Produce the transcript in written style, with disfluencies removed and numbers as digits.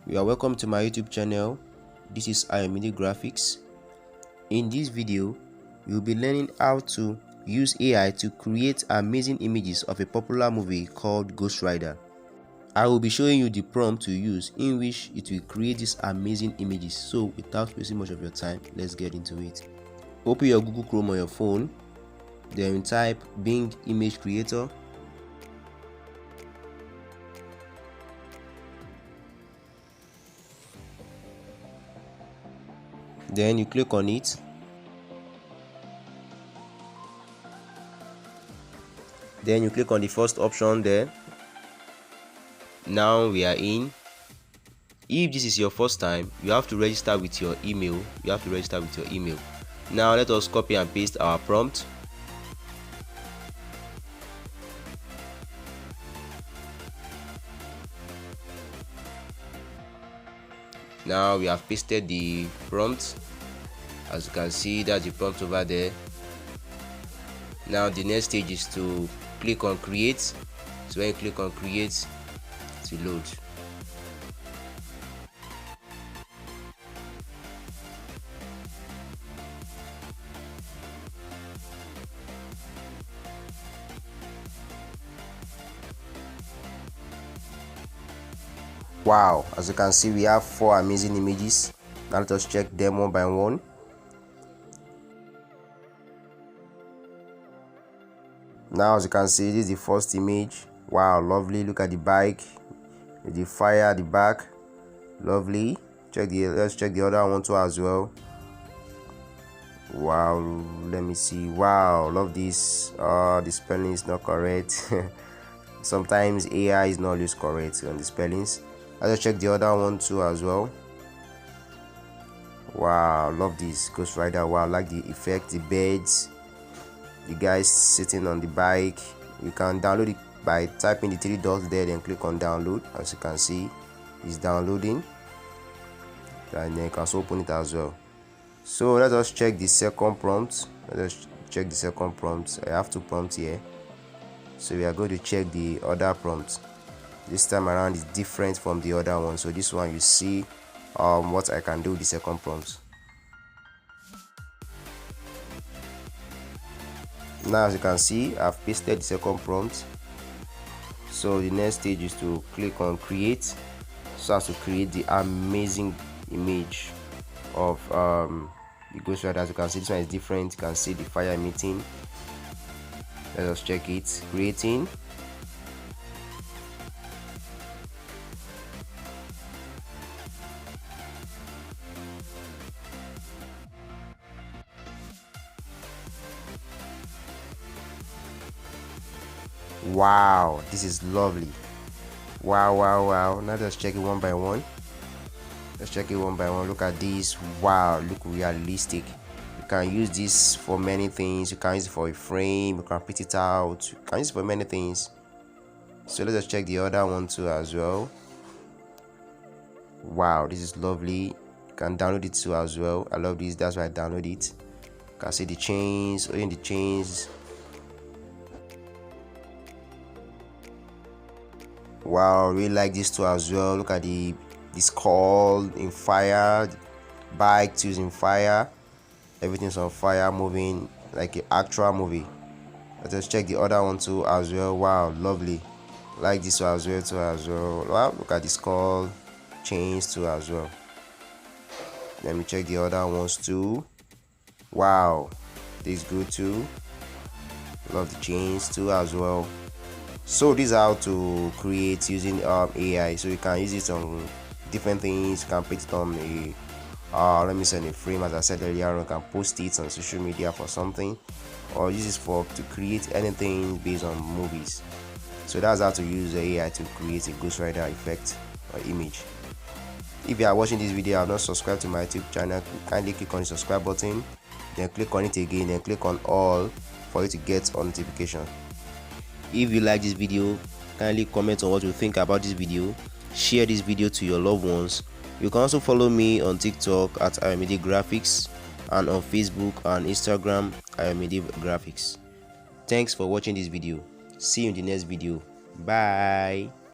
You are welcome to my YouTube channel. This is Ayomidegraphix. In this video, we will be learning how to use AI to create amazing images of a popular movie called Ghost Rider. I will be showing you the prompt to use in which it will create these amazing images. So without wasting much of your time, let's get into it. Open your Google Chrome on your phone, then type Bing Image Creator. Then you click on it. Then you click on the first option there. Now we are in. If this is your first time, you have to register with your email. Now let us copy and paste our prompt. Now we have pasted the prompt. As you can see, that's the prompt over there. Now the next stage is to click on create. So when you click on create, it will load. Wow, as you can see, we have 4 amazing images. Now let us check them one by one. Now as you can see, this is the first image. Wow, lovely. Look at the bike, the fire at the back. Lovely. Let's check the other one too as well. Wow, let me see. Wow, love this. The spelling is not correct. Sometimes AI is not always correct on the spellings. Let's check the other one too as well. Wow, love this Ghost Rider. Wow, like the effect, the birds, the guys sitting on the bike. You can download it by typing the 3 dots there, then click on download. As you can see, it's downloading, and then you can also open it as well. So let us check the second prompt. I have 2 prompts here, so we are going to check the other prompt. This time around is different from the other one, so this one you see what I can do with the second prompt. Now as you can see, I've pasted the second prompt. So the next stage is to click on create, so as to create the amazing image of the Ghost Rider. As you can see, this one is different. You can see the fire emitting. Let us check it. Creating. Wow, this is lovely. Wow. Now let's check it one by one. Look at this. Wow, look realistic. You can use this for many things. You can use it for a frame. You can print it out. You can use it for many things. So let's check the other one too as well. Wow, this is lovely. You can download it too as well. I love this. That's why I download it. You can see the chains. Only the chains. Wow, really like this too as well. Look at the skull in fire, bike too is in fire, everything's on fire, moving like an actual movie. Let us check the other one too as well. Wow, lovely. Like this one as well. Wow, look at the skull, chains too as well. Let me check the other ones too. Wow, this is good too. Love the chains too as well. So this is how to create using AI. So you can use it on different things. You can put it on a let me say a frame, as I said earlier. You can post it on social media for something, or use it to create anything based on movies. So that's how to use the AI to create a Ghost Rider effect or image. If you are watching this video and not subscribed to my YouTube channel, kindly click on the subscribe button, then click on it again, then click on all for you to get a notification. If you like this video, kindly comment on what you think about this video. Share this video to your loved ones. You can also follow me on TikTok at Ayomidegraphix, and on Facebook and Instagram Ayomidegraphix. Thanks for watching this video. See you in the next video. Bye.